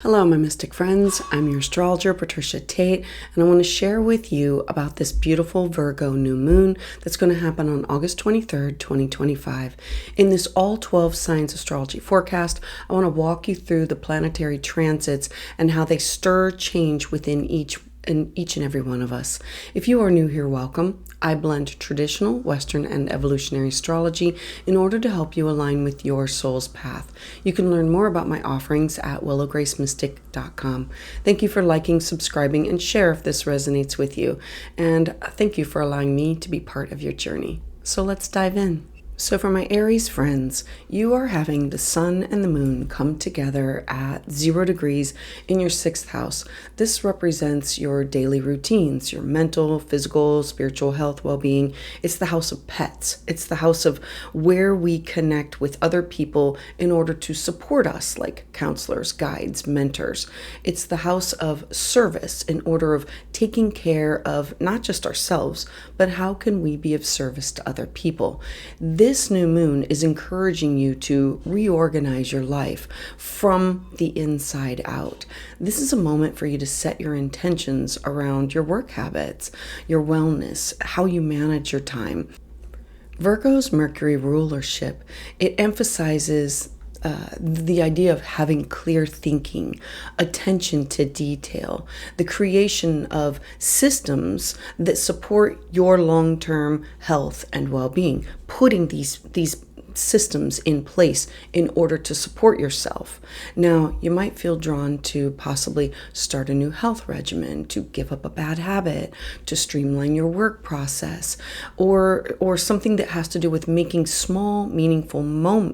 Hello, my mystic friends. I'm your astrologer, Patricia Tate, and I want to share with you about this beautiful Virgo new moon that's going to happen on August 23rd, 2025. In this all 12 signs astrology forecast, I want to walk you through the planetary transits and how they stir change within each and every one of us. If you are new here, welcome. I blend traditional, Western, and evolutionary astrology in order to help you align with your soul's path. You can learn more about my offerings at willowgracemystic.com. Thank you for liking, subscribing, and share if this resonates with you. And thank you for allowing me to be part of your journey. So let's dive in. So for my Aries friends, you are having the sun and the moon come together at 0 degrees in your 6th house. This represents your daily routines, your mental, physical, spiritual health, well-being. It's the house of pets. It's the house of where we connect with other people in order to support us, like counselors, guides, mentors. It's the house of service in order of taking care of not just ourselves, but how can we be of service to other people. This new moon is encouraging you to reorganize your life from the inside out. This is a moment for you to set your intentions around your work habits, your wellness, how you manage your time. Virgo's Mercury rulership, it emphasizes the idea of having clear thinking, attention to detail, the creation of systems that support your long-term health and well-being, putting these systems in place in order to support yourself. Now, you might feel drawn to possibly start a new health regimen, to give up a bad habit, to streamline your work process, or something that has to do with making small, meaningful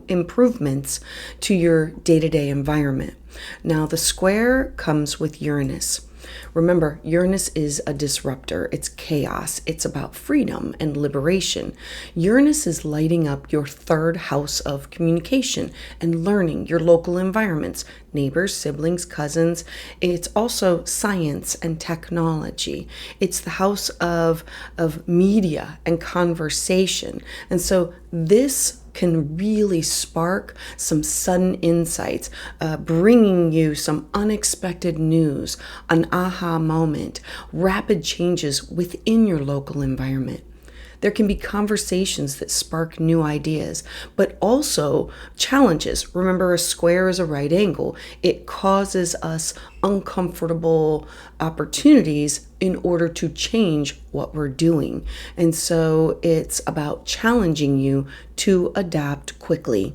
improvements to your day-to-day environment. Now, the square comes with Uranus. Remember, Uranus is a disruptor. It's chaos. It's about freedom and liberation. Uranus is lighting up your 3rd house of communication and learning, your local environments, neighbors, siblings, cousins. It's also science and technology. It's the house of media and conversation. And so this can really spark some sudden insights, bringing you some unexpected news, an aha moment, rapid changes within your local environment. There can be conversations that spark new ideas, but also challenges. Remember, a square is a right angle. It causes us uncomfortable opportunities in order to change what we're doing. And so it's about challenging you to adapt quickly.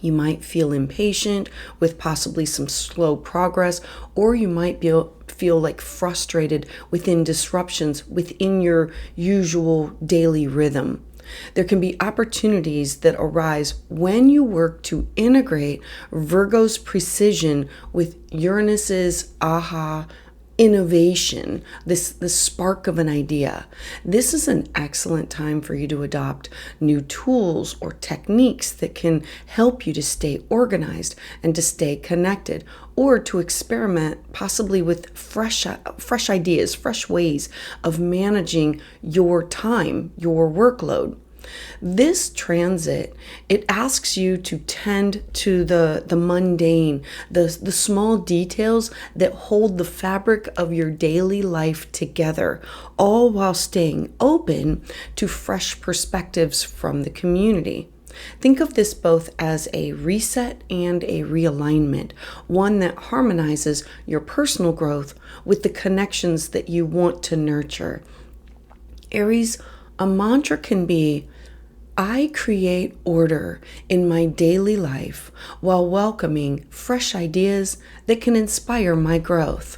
You might feel impatient with possibly some slow progress, or you might feel like frustrated within disruptions within your usual daily rhythm. There can be opportunities that arise when you work to integrate Virgo's precision with Uranus's aha innovation, this spark of an idea. This is an excellent time for you to adopt new tools or techniques that can help you to stay organized and to stay connected, or to experiment possibly with fresh ideas, fresh ways of managing your time, your workload. This transit, it asks you to tend to the mundane, the small details that hold the fabric of your daily life together, all while staying open to fresh perspectives from the community. Think of this both as a reset and a realignment, one that harmonizes your personal growth with the connections that you want to nurture. Aries, a mantra can be, I create order in my daily life while welcoming fresh ideas that can inspire my growth.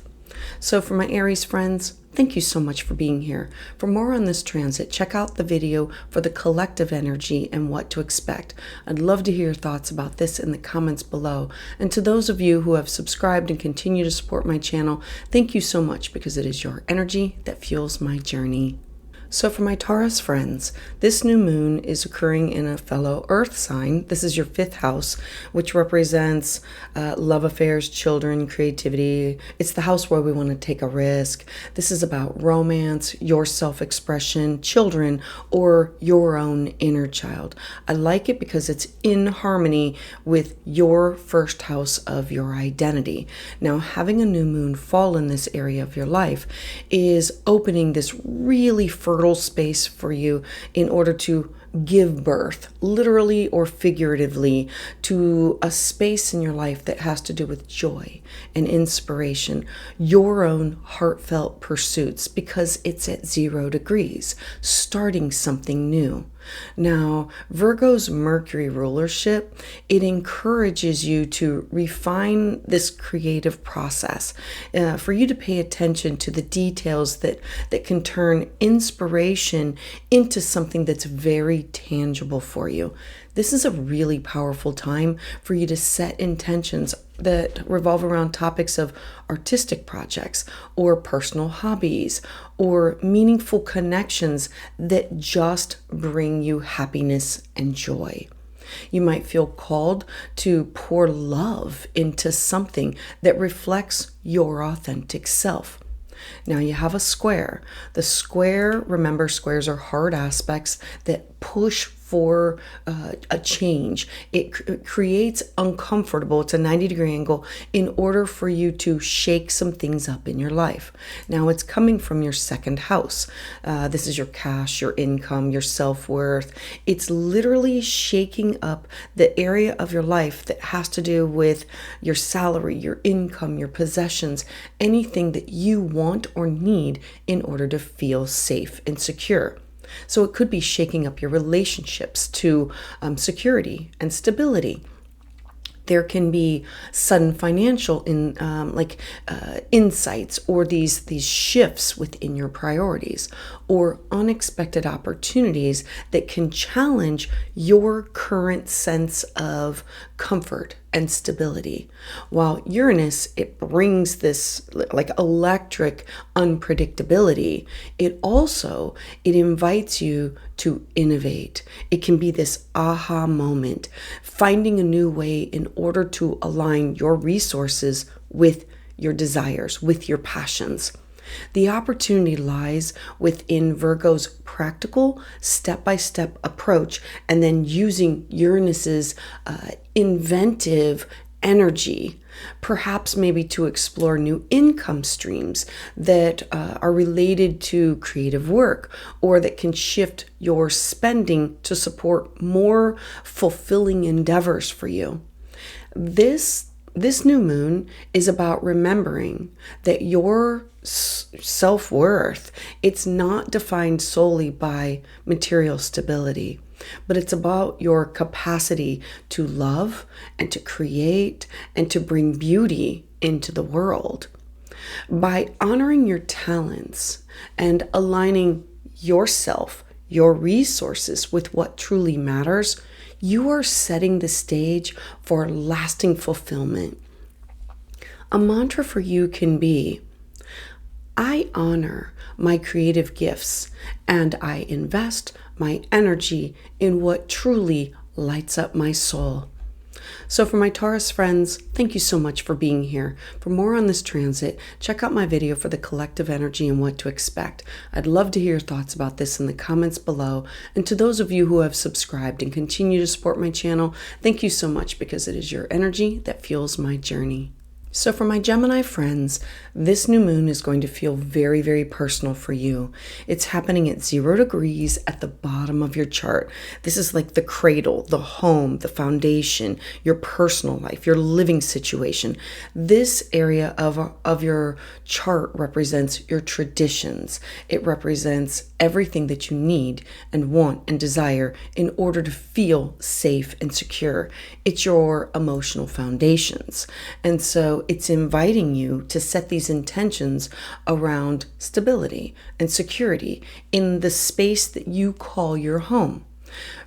So for my Aries friends, thank you so much for being here. For more on this transit, check out the video for the collective energy and what to expect. I'd love to hear your thoughts about this in the comments below. And to those of you who have subscribed and continue to support my channel, thank you so much, because it is your energy that fuels my journey. So for my Taurus friends, this new moon is occurring in a fellow earth sign. This is your fifth house, which represents love affairs, children, creativity. It's the house where we want to take a risk. This is about romance, your self-expression, children, or your own inner child. I like it because it's in harmony with your first house of your identity. Now, having a new moon fall in this area of your life is opening this really fertile space for you in order to give birth, literally or figuratively, to a space in your life that has to do with joy and inspiration, your own heartfelt pursuits, because it's at 0 degrees, starting something new. Now, Virgo's Mercury rulership, it encourages you to refine this creative process, for you to pay attention to the details that can turn inspiration into something that's very tangible for you. This is a really powerful time for you to set intentions that revolve around topics of artistic projects or personal hobbies or meaningful connections that just bring you happiness and joy. You might feel called to pour love into something that reflects your authentic self. Now you have a square. The square, remember, squares are hard aspects that push for a change. It creates uncomfortable, it's a 90-degree angle, in order for you to shake some things up in your life. Now it's coming from your second house. This is your cash, your income, your self-worth. It's literally shaking up the area of your life that has to do with your salary, your income, your possessions, anything that you want or need in order to feel safe and secure. So it could be shaking up your relationships to security and stability. There can be sudden financial insights or these shifts within your priorities, or unexpected opportunities that can challenge your current sense of comfort and stability. While Uranus, it brings this like electric unpredictability, it invites you to innovate. It can be this aha moment, finding a new way in order to align your resources with your desires, with your passions. The opportunity lies within Virgo's practical, step-by-step approach, and then using Uranus's inventive energy, perhaps maybe to explore new income streams that are related to creative work, or that can shift your spending to support more fulfilling endeavors for you. This new moon is about remembering that your self-worth, it's not defined solely by material stability, but it's about your capacity to love and to create and to bring beauty into the world. By honoring your talents and aligning yourself, your resources with what truly matters, you are setting the stage for lasting fulfillment. A mantra for you can be, I honor my creative gifts and I invest my energy in what truly lights up my soul. So for my Taurus friends, thank you so much for being here. For more on this transit, check out my video for the collective energy and what to expect. I'd love to hear your thoughts about this in the comments below. And to those of you who have subscribed and continue to support my channel, thank you so much, because it is your energy that fuels my journey. So for my Gemini friends, this new moon is going to feel very, very personal for you. It's happening at 0 degrees at the bottom of your chart. This is like the cradle, the home, the foundation, your personal life, your living situation. This area of your chart represents your traditions. It represents everything that you need and want and desire in order to feel safe and secure. It's your emotional foundations. And so it's inviting you to set these intentions around stability and security in the space that you call your home.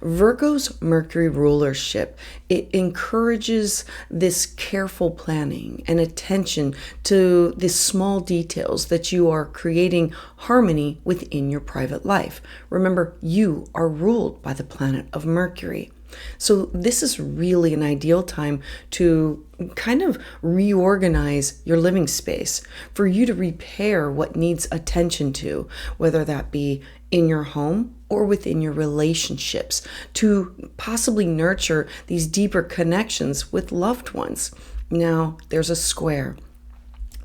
Virgo's Mercury rulership, it encourages this careful planning and attention to the small details that you are creating harmony within your private life. Remember, you are ruled by the planet of Mercury. So this is really an ideal time to kind of reorganize your living space, for you to repair what needs attention to, whether that be in your home or within your relationships, to possibly nurture these deeper connections with loved ones. Now, there's a square.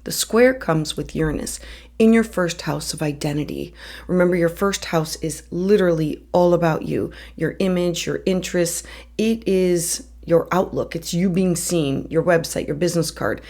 The square comes with Uranus in your first house of identity. Remember, your first house is literally all about you, your image, your interests. It is your outlook. It's you being seen, your website, your business card.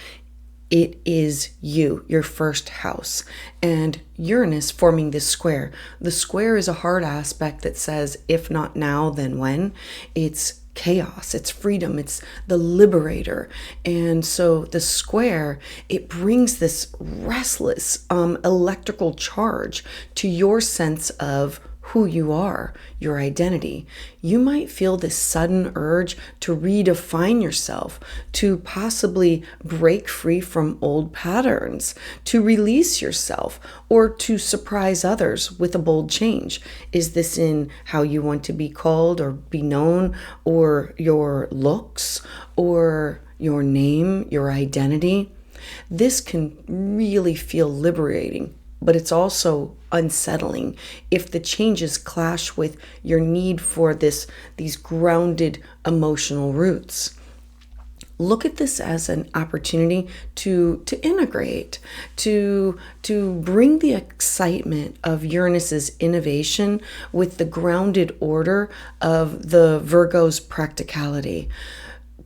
It is you, your first house. And Uranus forming this square. The square is a hard aspect that says, if not now, then when? It's chaos, it's freedom, it's the liberator. And so the square, it brings this restless electrical charge to your sense of who you are, your identity. You might feel this sudden urge to redefine yourself, to possibly break free from old patterns, to release yourself, or to surprise others with a bold change. Is this in how you want to be called or be known, or your looks, or your name, your identity? This can really feel liberating, but it's also unsettling if the changes clash with your need for these grounded emotional roots. Look at this as an opportunity to integrate, to bring the excitement of Uranus's innovation with the grounded order of the Virgo's practicality.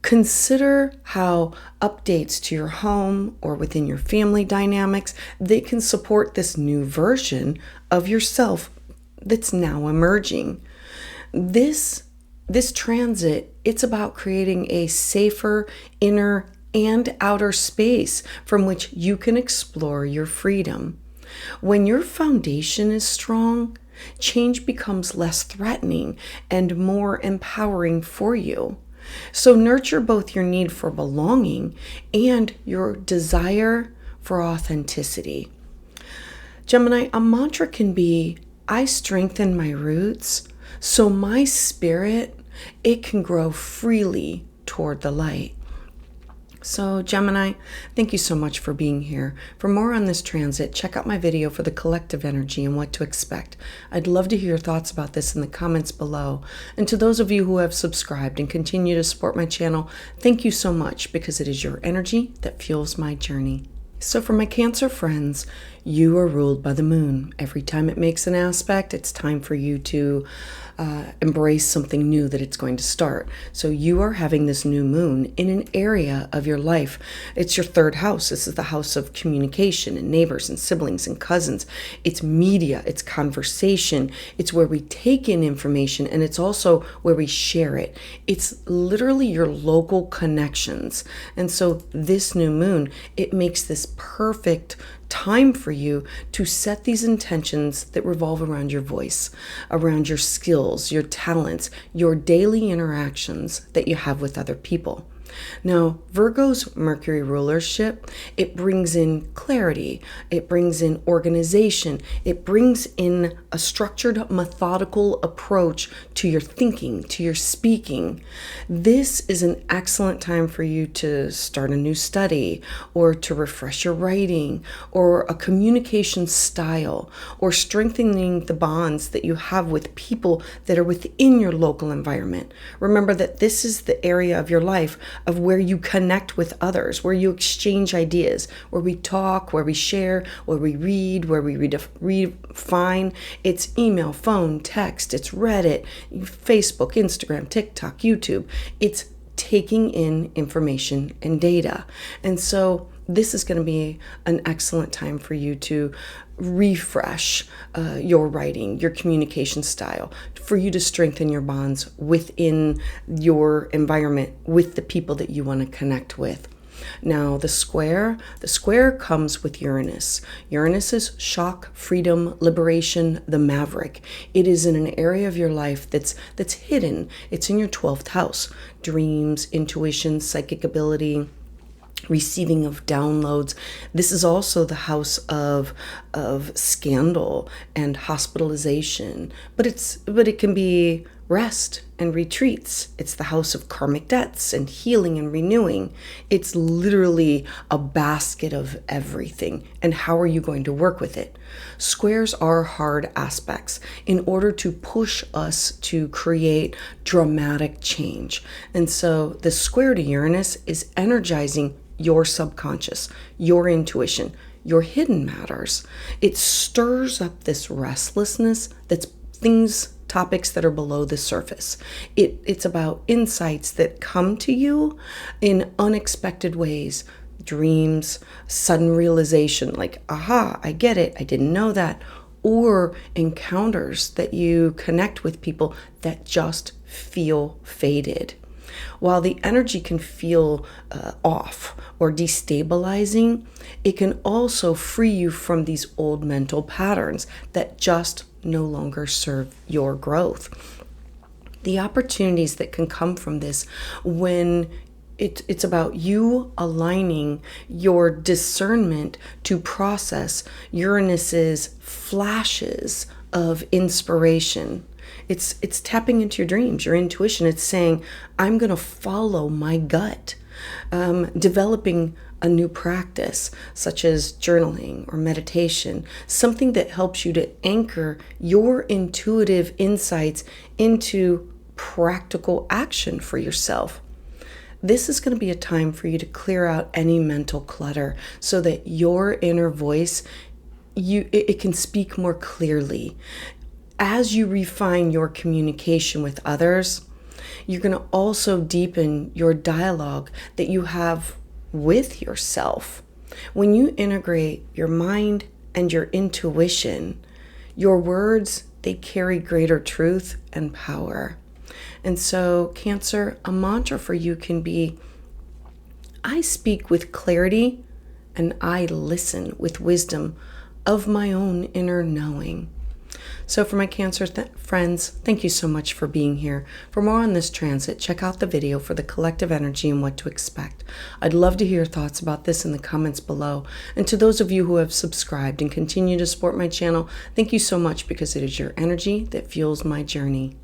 Consider how updates to your home or within your family dynamics, they can support this new version of yourself that's now emerging. This transit, it's about creating a safer inner and outer space from which you can explore your freedom. When your foundation is strong, change becomes less threatening and more empowering for you. So nurture both your need for belonging and your desire for authenticity. Gemini, a mantra can be, I strengthen my roots so my spirit, it can grow freely toward the light. So Gemini, thank you so much for being here. For more on this transit, check out my video for the collective energy and what to expect. I'd love to hear your thoughts about this in the comments below. And to those of you who have subscribed and continue to support my channel, thank you so much, because it is your energy that fuels my journey. So for my Cancer friends, you are ruled by the moon. Every time it makes an aspect, it's time for you to embrace something new that it's going to start. So you are having this new moon in an area of your life. It's your third house. This is the house of communication and neighbors and siblings and cousins. It's media, it's conversation. It's where we take in information, and it's also where we share it. It's literally your local connections. And so this new moon, it makes this perfect time for you to set these intentions that revolve around your voice, around your skills, your talents, your daily interactions that you have with other people. Now, Virgo's Mercury rulership, it brings in clarity, it brings in organization, it brings in a structured, methodical approach to your thinking, to your speaking. This is an excellent time for you to start a new study, or to refresh your writing, or a communication style, or strengthening the bonds that you have with people that are within your local environment. Remember that this is the area of your life of where you connect with others, where you exchange ideas, where we talk, where we share, where we read, where we refine. It's email, phone, text, it's Reddit, Facebook, Instagram, TikTok, YouTube. It's taking in information and data. And so this is going to be an excellent time for you to refresh your writing, your communication style, for you to strengthen your bonds within your environment with the people that you want to connect with. Now, the square comes with Uranus. Uranus is shock, freedom, liberation, the maverick. It is in an area of your life that's hidden. It's in your 12th house. Dreams, intuition, psychic ability, receiving of downloads. This is also the house of scandal and hospitalization, but it can be rest and retreats. It's the house of karmic debts and healing and renewing. It's literally a basket of everything. And how are you going to work with it? Squares are hard aspects in order to push us to create dramatic change. And so the square to Uranus is energizing your subconscious, your intuition, your hidden matters. It stirs up this restlessness that's topics that are below the surface. It's about insights that come to you in unexpected ways, dreams, sudden realization, like, aha, I get it, I didn't know that, or encounters that you connect with people that just feel fated. While the energy can feel off or destabilizing, it can also free you from these old mental patterns that just no longer serve your growth. The opportunities that can come from this when it's about you aligning your discernment to process Uranus's flashes of inspiration. It's tapping into your dreams, your intuition. It's saying, I'm going to follow my gut. Developing a new practice, such as journaling or meditation, something that helps you to anchor your intuitive insights into practical action for yourself. This is going to be a time for you to clear out any mental clutter so that your inner voice, it can speak more clearly. As you refine your communication with others, you're going to also deepen your dialogue that you have with yourself. When you integrate your mind and your intuition, your words, they carry greater truth and power. And so, Cancer, a mantra for you can be, I speak with clarity and I listen with wisdom of my own inner knowing. So for my Cancer friends, thank you so much for being here. For more on this transit, check out the video for the collective energy and what to expect. I'd love to hear your thoughts about this in the comments below. And to those of you who have subscribed and continue to support my channel, thank you so much, because it is your energy that fuels my journey.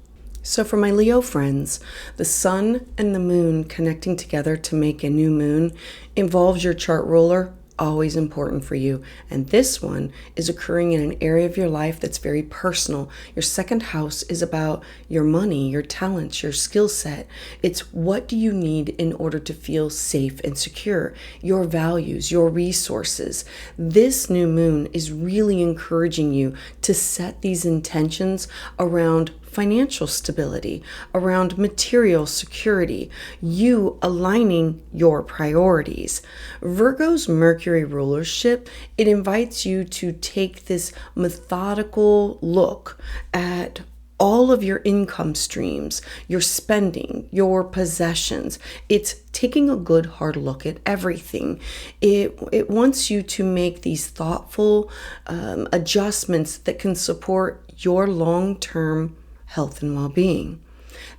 So for my Leo friends, the sun and the moon connecting together to make a new moon involves your chart ruler. Always important for you. And this one is occurring in an area of your life that's very personal. Your second house is about your money, your talents, your skill set. It's what do you need in order to feel safe and secure, your values, your resources. This new moon is really encouraging you to set these intentions around financial stability, around material security, you aligning your priorities. Virgo's Mercury rulership, it invites you to take this methodical look at all of your income streams, your spending, your possessions. It's taking a good hard look at everything. It wants you to make these thoughtful adjustments that can support your long-term health and well-being.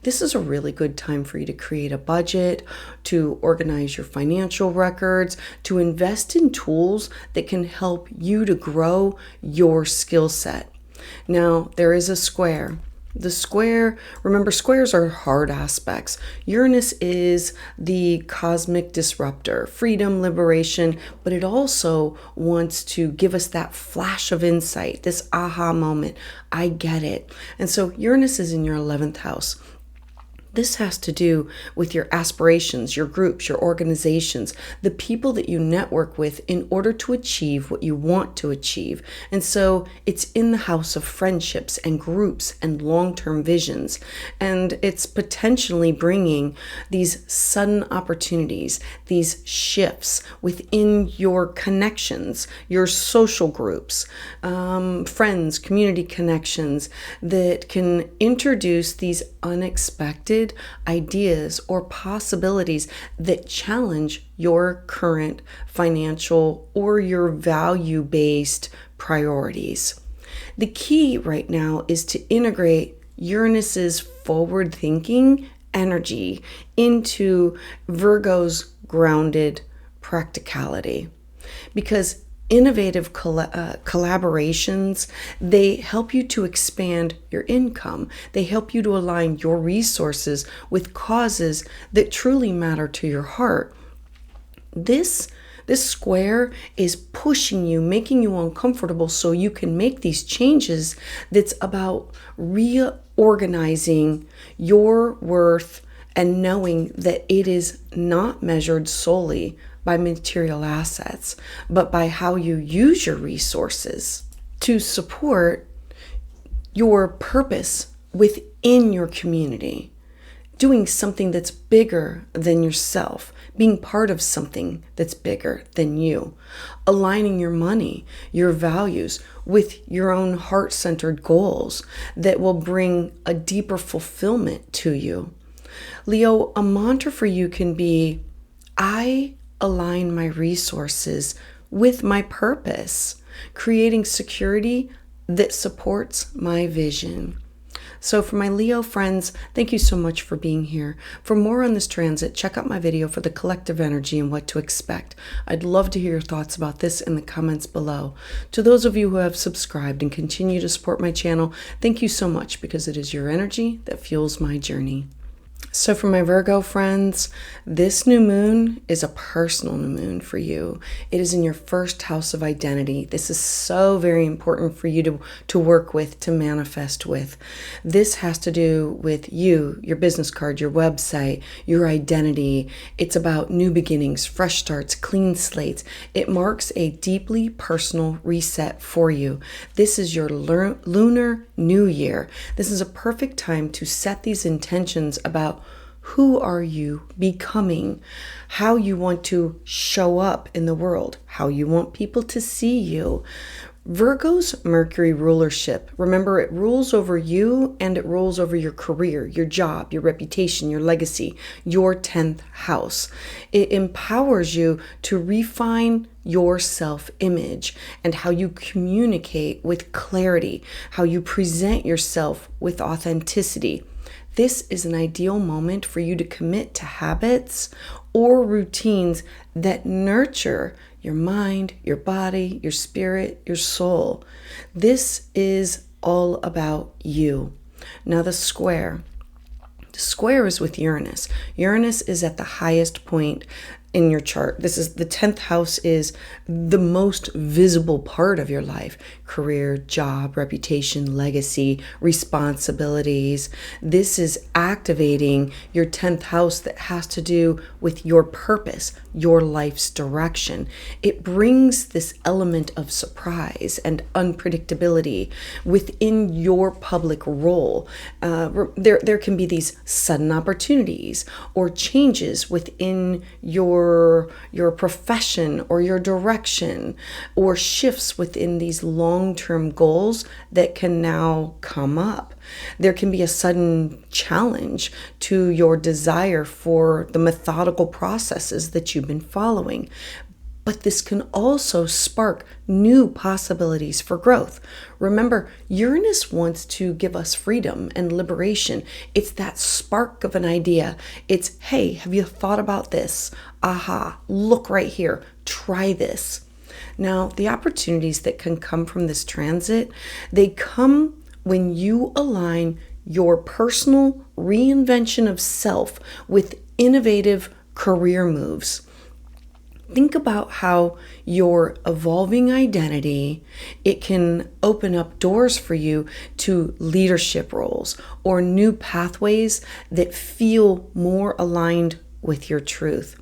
This is a really good time for you to create a budget, to organize your financial records, to invest in tools that can help you to grow your skill set. Now, there is a square. The square, remember, squares are hard aspects. Uranus is the cosmic disruptor, freedom, liberation, but it also wants to give us that flash of insight, this aha moment. I get it. And so Uranus is in your 11th house. This has to do with your aspirations, your groups, your organizations, the people that you network with in order to achieve what you want to achieve. And so it's in the house of friendships and groups and long-term visions. And it's potentially bringing these sudden opportunities, these shifts within your connections, your social groups, friends, community connections that can introduce these unexpected grounded ideas or possibilities that challenge your current financial or your value-based priorities. The key right now is to integrate Uranus's forward-thinking energy into Virgo's grounded practicality, because innovative collaborations, they help you to expand your income. They help you to align your resources with causes that truly matter to your heart. This square is pushing you, making you uncomfortable so you can make these changes. That's about reorganizing your worth and knowing that it is not measured solely by material assets, but by how you use your resources to support your purpose within your community. Doing something that's bigger than yourself, being part of something that's bigger than you, aligning your money, your values with your own heart-centered goals that will bring a deeper fulfillment to you. Leo, a mantra for you can be, I align my resources with my purpose, creating security that supports my vision. So for my Leo friends, thank you so much for being here. For more on this transit, check out my video for the collective energy and what to expect. I'd love to hear your thoughts about this in the comments below. To those of you who have subscribed and continue to support my channel, thank you so much, because it is your energy that fuels my journey. So for my Virgo friends, this new moon is a personal new moon for you. It is in your first house of identity. This is so very important for you to work with, to manifest with. This has to do with you, your business card, your website, your identity. It's about new beginnings, fresh starts, clean slates. It marks a deeply personal reset for you. This is your lunar new year. This is a perfect time to set these intentions about who are you becoming, how you want to show up in the world, how you want people to see you. Virgo's Mercury rulership, remember, it rules over you and it rules over your career, your job, your reputation, your legacy, your 10th house. It empowers you to refine your self-image and how you communicate with clarity, how you present yourself with authenticity. This is an ideal moment for you to commit to habits or routines that nurture your mind, your body, your spirit, your soul. This is all about you. Now the square. The square is with Uranus. Uranus is at the highest point in your chart. This is the 10th house, is the most visible part of your life. Career, job, reputation, legacy, responsibilities. This is activating your 10th house that has to do with your purpose, your life's direction. It brings this element of surprise and unpredictability within your public role. There can be these sudden opportunities or changes within your profession or your direction, or shifts within these long-term goals that can now come up. There can be a sudden challenge to your desire for the methodical processes that you've been following. But this can also spark new possibilities for growth. Remember, Uranus wants to give us freedom and liberation. It's that spark of an idea. It's, hey, have you thought about this? Aha, look right here. Try this. Now, the opportunities that can come from this transit, they come when you align your personal reinvention of self with innovative career moves. Think about how your evolving identity, it can open up doors for you to leadership roles or new pathways that feel more aligned with your truth.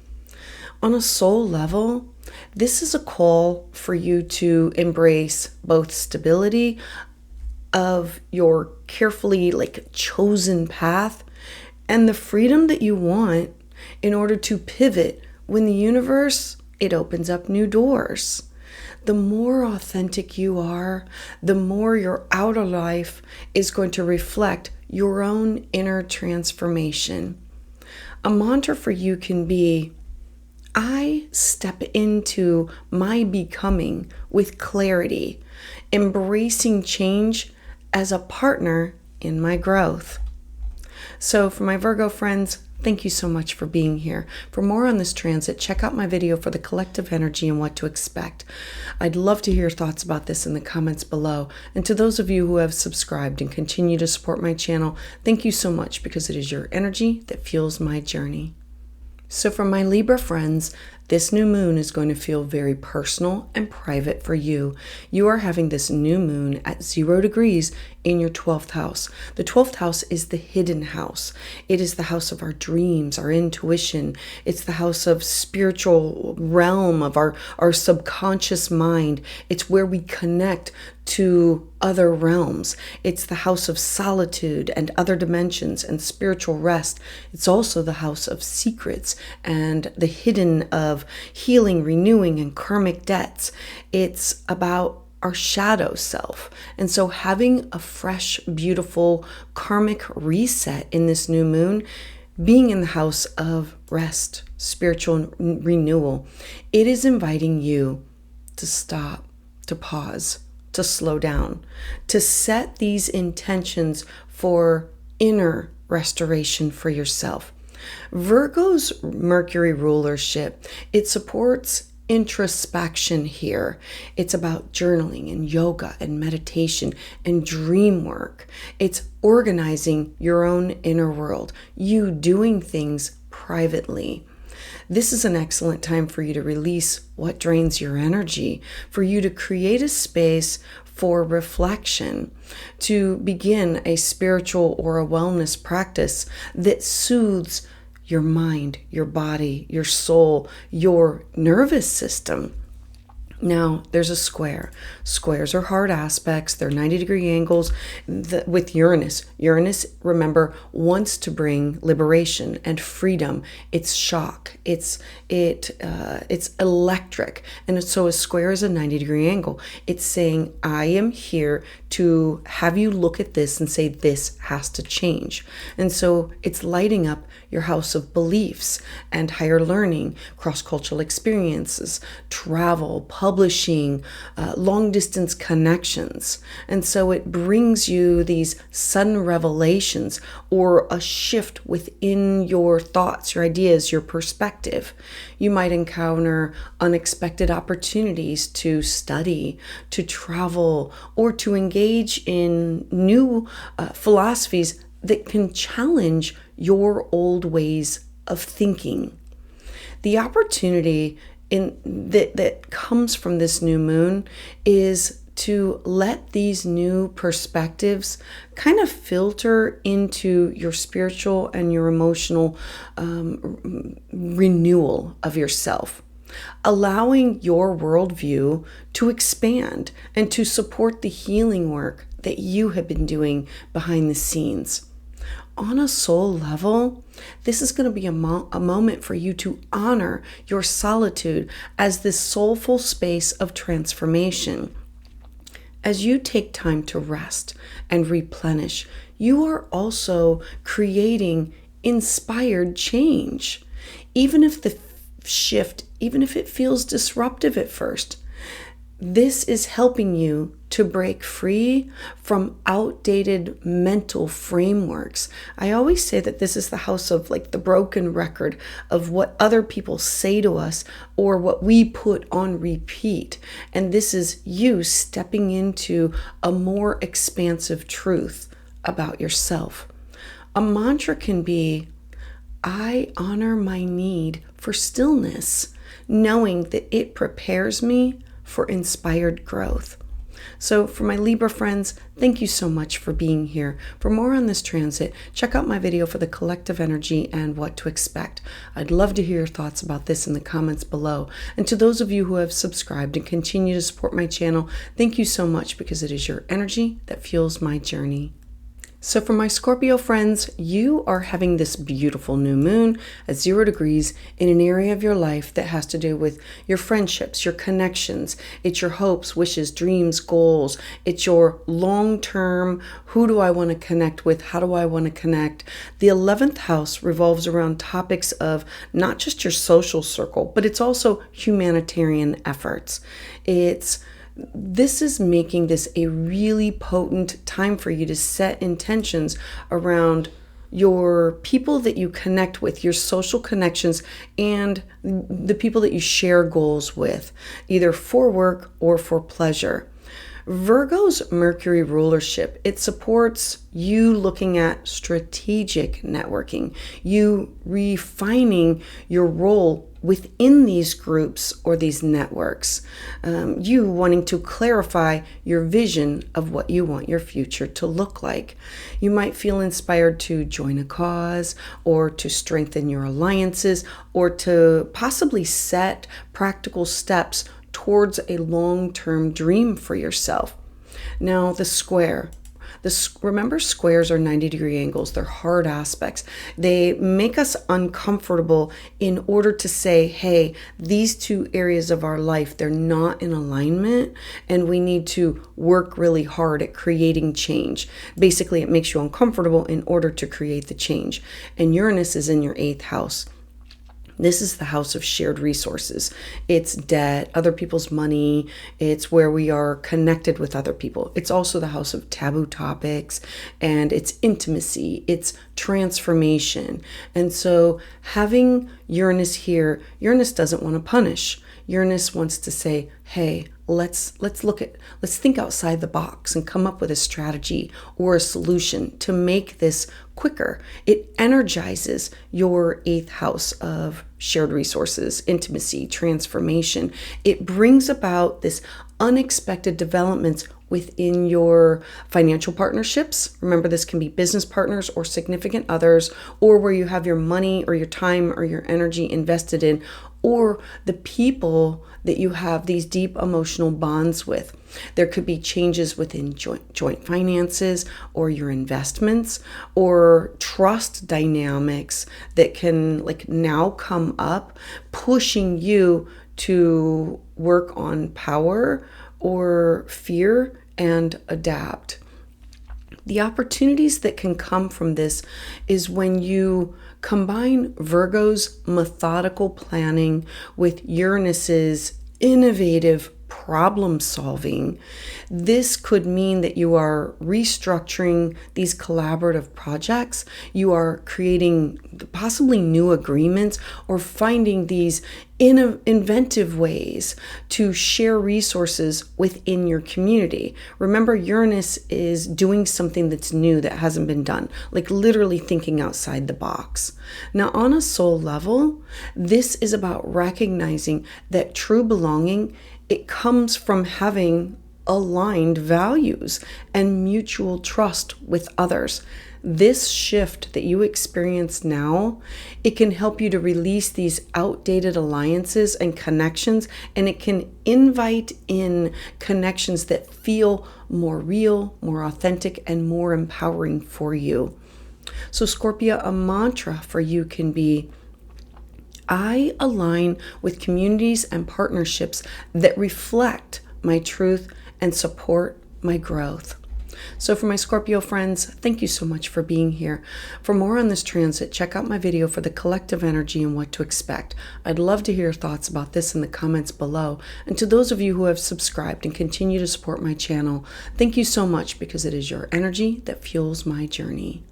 On a soul level, this is a call for you to embrace both stability of your carefully chosen path and the freedom that you want in order to pivot when the universe, it opens up new doors. The more authentic you are, the more your outer life is going to reflect your own inner transformation. A mantra for you can be, I step into my becoming with clarity, embracing change as a partner in my growth. So for my Virgo friends, thank you so much for being here. For more on this transit, check out my video for the collective energy and what to expect. I'd love to hear your thoughts about this in the comments below. And to those of you who have subscribed and continue to support my channel, thank you so much, because it is your energy that fuels my journey. So for my Libra friends, this new moon is going to feel very personal and private for you. You are having this new moon at 0 degrees in your 12th house. The 12th house is the hidden house. It is the house of our dreams, our intuition. It's the house of spiritual realm, of our subconscious mind. It's where we connect to other realms. It's the house of solitude and other dimensions and spiritual rest. It's also the house of secrets and the hidden of healing, renewing, and karmic debts. It's about our shadow self. And so having a fresh, beautiful karmic reset in this new moon, being in the house of rest, spiritual renewal, it is inviting you to stop, to pause, to slow down, to set these intentions for inner restoration for yourself. Virgo's Mercury rulership, it supports introspection here. It's about journaling and yoga and meditation and dream work. It's organizing your own inner world, you doing things privately. This is an excellent time for you to release what drains your energy, for you to create a space for reflection, to begin a spiritual or a wellness practice that soothes your mind, your body, your soul, your nervous system. Now, there's a square. Squares are hard aspects. They're 90-degree angles with Uranus. Uranus, remember, wants to bring liberation and freedom. It's shock. It's electric. And so a square is a 90-degree angle. It's saying, I am here to have you look at this and say, this has to change. And so it's lighting up your house of beliefs and higher learning, cross-cultural experiences, travel, publishing, long-distance connections. And so it brings you these sudden revelations or a shift within your thoughts, your ideas, your perspective. You might encounter unexpected opportunities to study, to travel, or to engage in new philosophies that can challenge your old ways of thinking. The opportunity that comes from this new moon is to let these new perspectives kind of filter into your spiritual and your emotional renewal of yourself, allowing your worldview to expand and to support the healing work that you have been doing behind the scenes. On a soul level, this is going to be a moment for you to honor your solitude as this soulful space of transformation. As you take time to rest and replenish, you are also creating inspired change. Even if the shift, even if it feels disruptive at first, this is helping you to break free from outdated mental frameworks. I always say that this is the house of like the broken record of what other people say to us or what we put on repeat. And this is you stepping into a more expansive truth about yourself. A mantra can be, I honor my need for stillness, knowing that it prepares me for inspired growth. So for my Libra friends, thank you so much for being here. For more on this transit, check out my video for the collective energy and what to expect. I'd love to hear your thoughts about this in the comments below. And to those of you who have subscribed and continue to support my channel, thank you so much, because it is your energy that fuels my journey. So for my Scorpio friends, you are having this beautiful new moon at 0 degrees in an area of your life that has to do with your friendships, your connections. It's your hopes, wishes, dreams, goals. It's your long-term, who do I want to connect with? How do I want to connect? The 11th house revolves around topics of not just your social circle, but it's also humanitarian efforts. This is making this a really potent time for you to set intentions around your people that you connect with, your social connections, and the people that you share goals with, either for work or for pleasure. Virgo's Mercury rulership, it supports you looking at strategic networking, you refining your role within these groups or these networks, you wanting to clarify your vision of what you want your future to look like. You might feel inspired to join a cause or to strengthen your alliances or to possibly set practical steps towards a long-term dream for yourself. Now, the square. Remember, squares are 90-degree angles. They're hard aspects. They make us uncomfortable in order to say, hey, these two areas of our life, they're not in alignment, and we need to work really hard at creating change. Basically, it makes you uncomfortable in order to create the change. And Uranus is in your 8th house. This is the house of shared resources. It's debt, other people's money. It's where we are connected with other people. It's also the house of taboo topics, and it's intimacy, it's transformation. And so having Uranus here, Uranus doesn't want to punish. Uranus wants to say, hey, let's think outside the box and come up with a strategy or a solution to make this quicker. It energizes your 8th house of shared resources, intimacy, transformation. It brings about this unexpected developments within your financial partnerships. Remember, this can be business partners or significant others, or where you have your money or your time or your energy invested in, or the people that you have these deep emotional bonds with. There could be changes within joint finances or your investments or trust dynamics that can now come up, pushing you to work on power or fear and adapt. The opportunities that can come from this is when you combine Virgo's methodical planning with Uranus's innovative problem solving. This could mean that you are restructuring these collaborative projects. You are creating possibly new agreements or finding these inventive ways to share resources within your community. Remember, Uranus is doing something that's new that hasn't been done, like literally thinking outside the box. Now, on a soul level, this is about recognizing that true belonging, it comes from having aligned values and mutual trust with others. This shift that you experience now, it can help you to release these outdated alliances and connections, and it can invite in connections that feel more real, more authentic, and more empowering for you. So Scorpio, a mantra for you can be, I align with communities and partnerships that reflect my truth and support my growth. So for my Scorpio friends, thank you so much for being here. For more on this transit, check out my video for the collective energy and what to expect. I'd love to hear your thoughts about this in the comments below. And to those of you who have subscribed and continue to support my channel, thank you so much, because it is your energy that fuels my journey.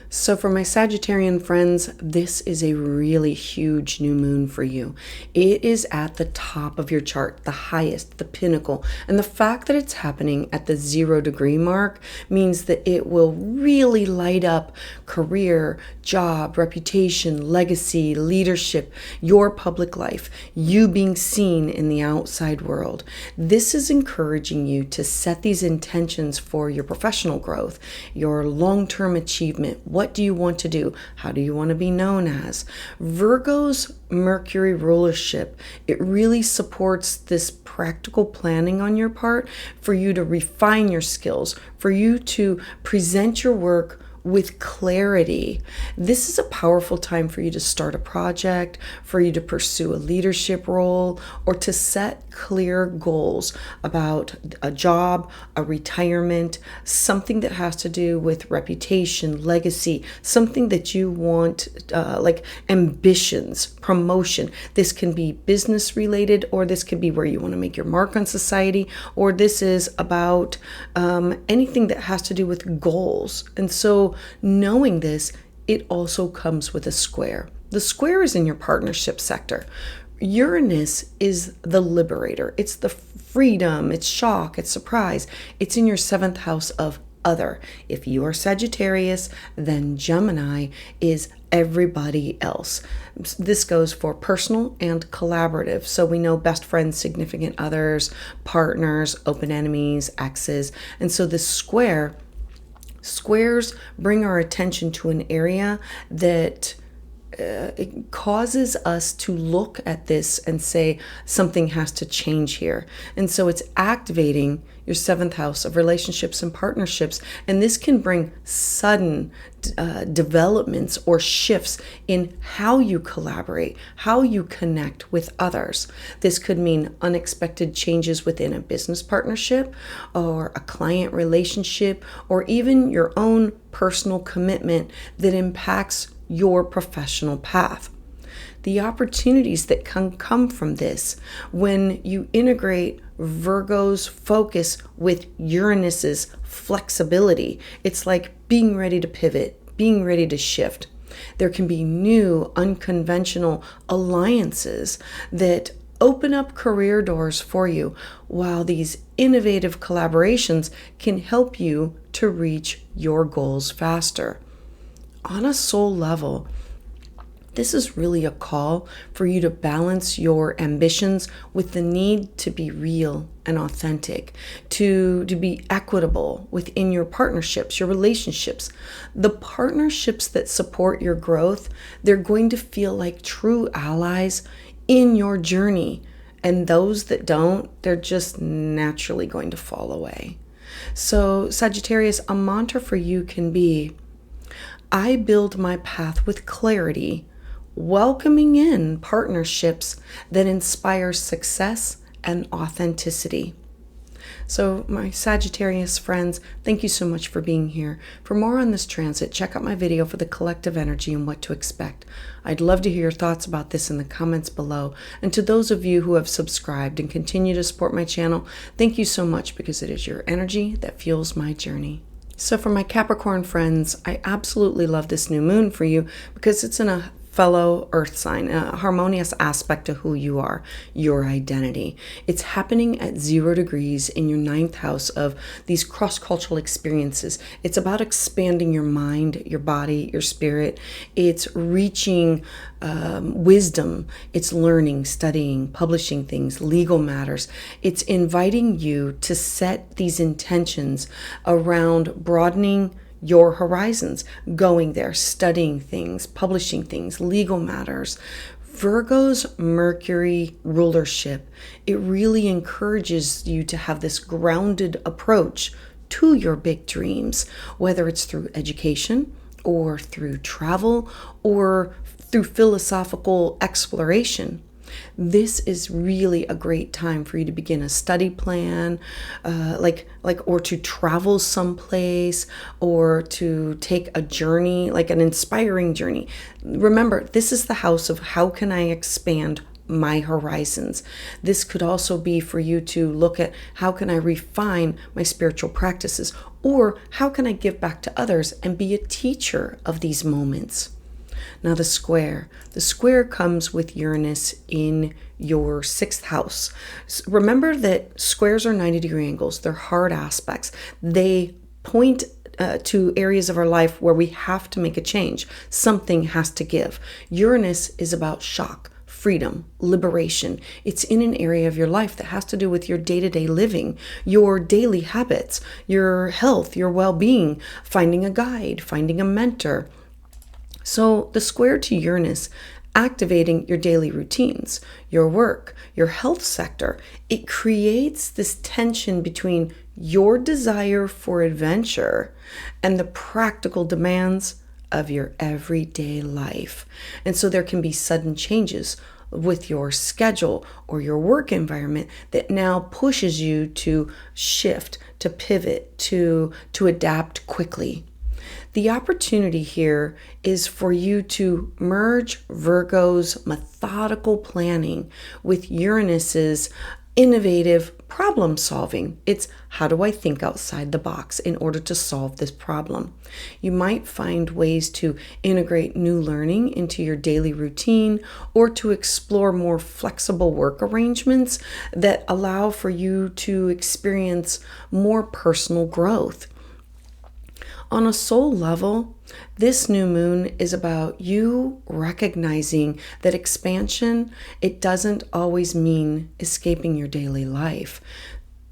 So for my Sagittarian friends, this is a really huge new moon for you. It is at the top of your chart, the highest, the pinnacle. And the fact that it's happening at the 0 degree mark means that it will really light up career, job, reputation, legacy, leadership, your public life, you being seen in the outside world. This is encouraging you to set these intentions for your professional growth, your long-term achievement, What do you want to do? How do you want to be known as? Virgo's Mercury rulership, it really supports this practical planning on your part for you to refine your skills, for you to present your work with clarity. This is a powerful time for you to start a project, for you to pursue a leadership role, or to set clear goals about a job, a retirement, something that has to do with reputation, legacy, something that you want, like ambitions, promotion. This can be business related, or this could be where you want to make your mark on society, or this is about anything that has to do with goals. And so knowing this, it also comes with a square. The square is in your partnership sector. Uranus is the liberator. It's the freedom, it's shock, it's surprise. It's in your 7th house of other. If you are Sagittarius, then Gemini is everybody else. This goes for personal and collaborative. So we know best friends, significant others, partners, open enemies, exes. And so this squares bring our attention to an area that it causes us to look at this and say something has to change here. And so it's activating your 7th house of relationships and partnerships. And this can bring sudden developments or shifts in how you collaborate, how you connect with others. This could mean unexpected changes within a business partnership or a client relationship, or even your own personal commitment that impacts your professional path. The opportunities that can come from this when you integrate Virgo's focus with Uranus's flexibility, it's like being ready to pivot, being ready to shift. There can be new, unconventional alliances that open up career doors for you, while these innovative collaborations can help you to reach your goals faster. On a soul level, this is really a call for you to balance your ambitions with the need to be real and authentic, to be equitable within your partnerships, your relationships. The partnerships that support your growth, they're going to feel like true allies in your journey. And those that don't, they're just naturally going to fall away. So Sagittarius, a mantra for you can be, I build my path with clarity, welcoming in partnerships that inspire success and authenticity. So my Sagittarius friends, thank you so much for being here. For more on this transit, check out my video for the collective energy and what to expect. I'd love to hear your thoughts about this in the comments below. And to those of you who have subscribed and continue to support my channel, thank you so much, because it is your energy that fuels my journey. So for my Capricorn friends, I absolutely love this new moon for you, because it's in a fellow earth sign, a harmonious aspect to who you are, your identity. It's happening at 0 degrees in your 9th house of these cross-cultural experiences. It's about expanding your mind, your body, your spirit. It's reaching wisdom. It's learning, studying, publishing things, legal matters. It's inviting you to set these intentions around broadening your horizons, going there, studying things, publishing things, legal matters. Virgo's Mercury rulership, it really encourages you to have this grounded approach to your big dreams, whether it's through education or through travel or through philosophical exploration. This is really a great time for you to begin a study plan, or to travel someplace, or to take a journey, like an inspiring journey. Remember, this is the house of how can I expand my horizons. This could also be for you to look at how can I refine my spiritual practices, or how can I give back to others and be a teacher of these moments. Now the square comes with Uranus in your 6th house. Remember that squares are 90-degree angles. They're hard aspects. They point to areas of our life where we have to make a change. Something has to give. Uranus is about shock, freedom, liberation. It's in an area of your life that has to do with your day-to-day living, your daily habits, your health, your well-being, finding a guide, finding a mentor. So the square to Uranus, activating your daily routines, your work, your health sector, it creates this tension between your desire for adventure and the practical demands of your everyday life. And so there can be sudden changes with your schedule or your work environment that now pushes you to shift, to pivot, to adapt quickly. The opportunity here is for you to merge Virgo's methodical planning with Uranus's innovative problem solving. It's how do I think outside the box in order to solve this problem? You might find ways to integrate new learning into your daily routine or to explore more flexible work arrangements that allow for you to experience more personal growth. On a soul level, this new moon is about you recognizing that expansion, it doesn't always mean escaping your daily life.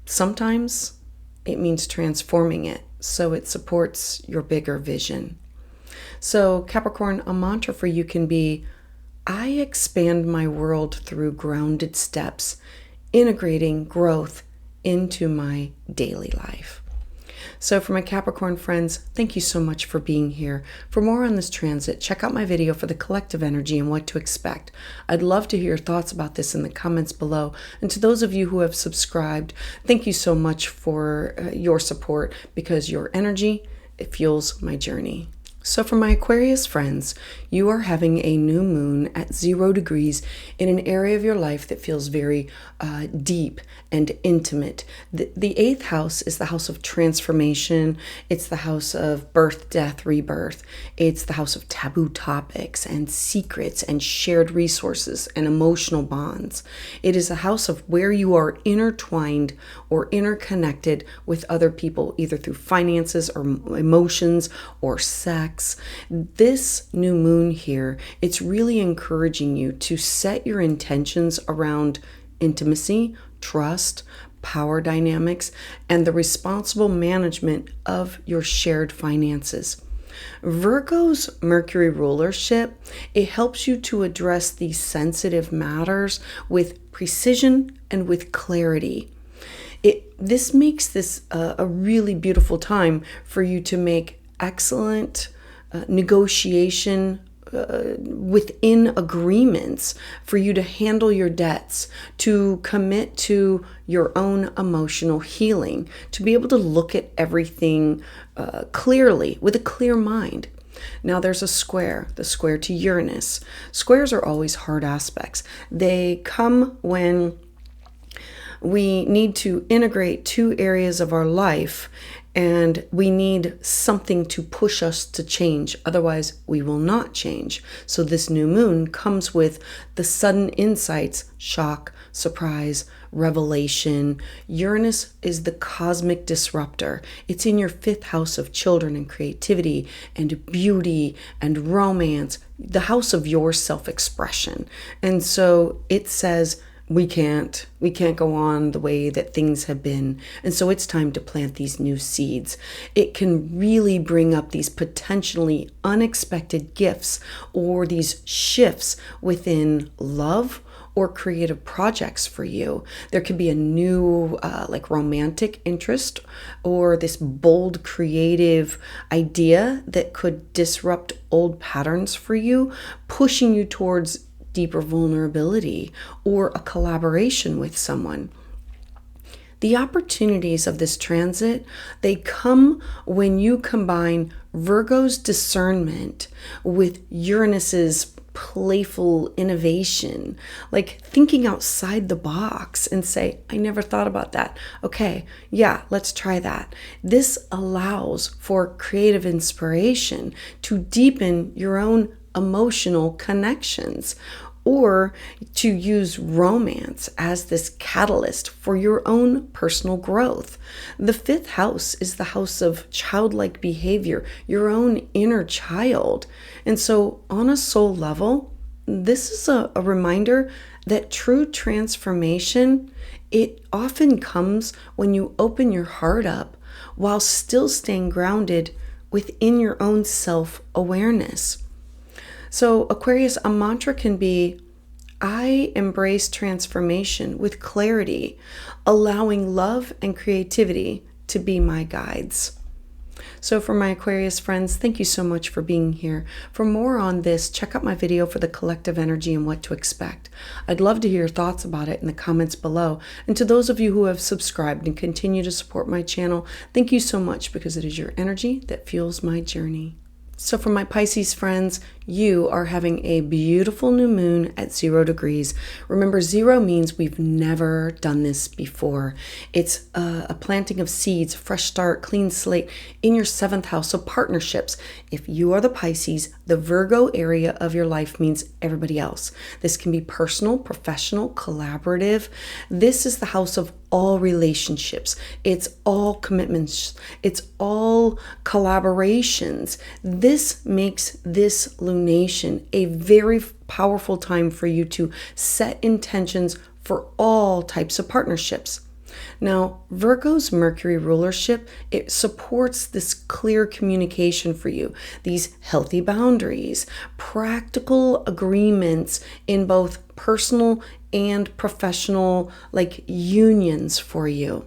Sometimes it means transforming it so it supports your bigger vision. So Capricorn, a mantra for you can be, I expand my world through grounded steps, integrating growth into my daily life. So for my Capricorn friends, thank you so much for being here. For more on this transit, check out my video for the collective energy and what to expect. I'd love to hear your thoughts about this in the comments below. And to those of you who have subscribed, thank you so much for your support, because your energy, it fuels my journey. So for my Aquarius friends, you are having a new moon at 0 degrees in an area of your life that feels very deep and intimate. The eighth house is the house of transformation. It's the house of birth, death, rebirth. It's the house of taboo topics and secrets and shared resources and emotional bonds. It is a house of where you are intertwined or interconnected with other people, either through finances or emotions or sex. This new moon here, it's really encouraging you to set your intentions around intimacy, trust, power dynamics, and the responsible management of your shared finances. Virgo's Mercury rulership, it helps you to address these sensitive matters with precision and with clarity. This makes this a really beautiful time for you to make excellent negotiation within agreements, for you to handle your debts, to commit to your own emotional healing, to be able to look at everything clearly with a clear mind. Now there's a square, the square to Uranus. Squares are always hard aspects. They come when we need to integrate two areas of our life, and we need something to push us to change. Otherwise, we will not change. So this new moon comes with the sudden insights, shock, surprise, revelation. Uranus is the cosmic disruptor. It's in your 5th house of children and creativity and beauty and romance, the house of your self-expression. And so it says, we can't go on the way that things have been. And so it's time to plant these new seeds. It can really bring up these potentially unexpected gifts or these shifts within love or creative projects for you. There could be a new like romantic interest or this bold creative idea that could disrupt old patterns for you, pushing you towards deeper vulnerability or a collaboration with someone. The opportunities of this transit, they come when you combine Virgo's discernment with Uranus's playful innovation, like thinking outside the box and say, I never thought about that. Okay, yeah, let's try that. This allows for creative inspiration to deepen your own emotional connections, or to use romance as this catalyst for your own personal growth. The 5th house is the house of childlike behavior, your own inner child. And so on a soul level, this is a reminder that true transformation, it often comes when you open your heart up while still staying grounded within your own self-awareness. So Aquarius, a mantra can be, I embrace transformation with clarity, allowing love and creativity to be my guides. So for my Aquarius friends, thank you so much for being here. For more on this, check out my video for the collective energy and what to expect. I'd love to hear your thoughts about it in the comments below. And to those of you who have subscribed and continue to support my channel, thank you so much, because it is your energy that fuels my journey. So for my Pisces friends, you are having a beautiful new moon at 0 degrees. Remember, 0 means we've never done this before. It's a planting of seeds, fresh start, clean slate in your 7th house. So partnerships. If you are the Pisces, the Virgo area of your life means everybody else. This can be personal, professional, collaborative. This is the house of all relationships. It's all commitments. It's all collaborations. This makes this lunation a very powerful time for you to set intentions for all types of partnerships. Now, Virgo's Mercury rulership, it supports this clear communication for you, these healthy boundaries, practical agreements in both personal and professional unions for you.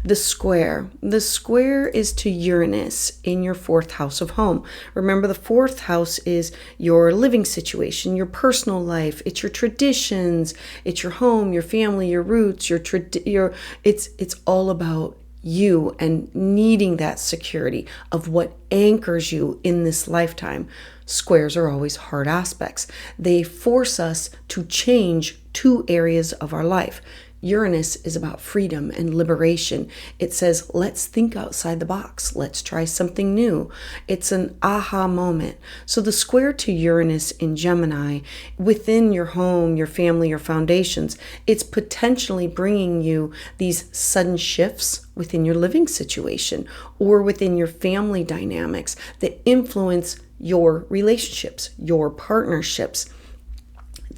The square is to Uranus in your 4th house of home. Remember, the 4th house is your living situation, your personal life. It's your traditions, it's your home, your family, your roots, it's all about you and needing that security of what anchors you in this lifetime. Squares are always hard aspects. They force us to change 2 areas of our life. Uranus is about freedom and liberation. It says, let's think outside the box. Let's try something new. It's an aha moment. So the square to Uranus in Gemini, within your home, your family, your foundations, it's potentially bringing you these sudden shifts within your living situation or within your family dynamics that influence your relationships, your partnerships.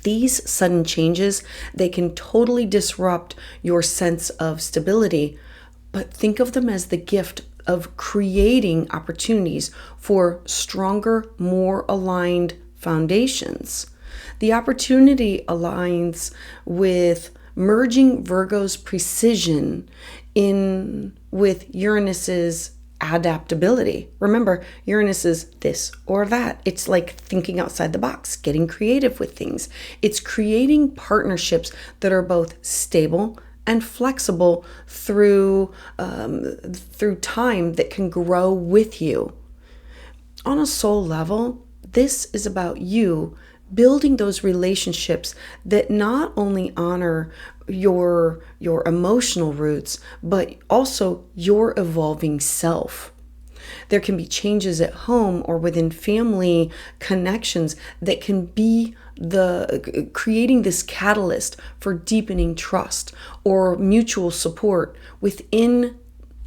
These sudden changes, they can totally disrupt your sense of stability, but think of them as the gift of creating opportunities for stronger, more aligned foundations. The opportunity aligns with merging Virgo's precision in with Uranus's adaptability. Remember, Uranus is this or that. It's like thinking outside the box, getting creative with things. It's creating partnerships that are both stable and flexible through time, that can grow with you. On a soul level, this is about you building those relationships that not only honor your emotional roots, but also your evolving self. There can be changes at home or within family connections that can be creating this catalyst for deepening trust or mutual support within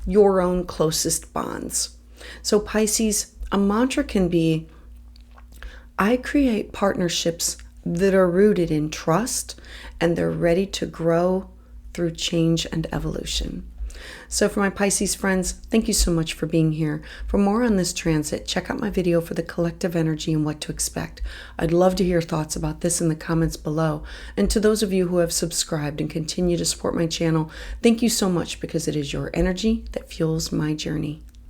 your own closest bonds. So Pisces, a mantra can be, I create partnerships that are rooted in trust and they're ready to grow through change and evolution. So for my Pisces friends, thank you so much for being here. For more on this transit, check out my video for the collective energy and what to expect. I'd love to hear your thoughts about this in the comments below. And to those of you who have subscribed and continue to support my channel, thank you so much, because it is your energy that fuels my journey.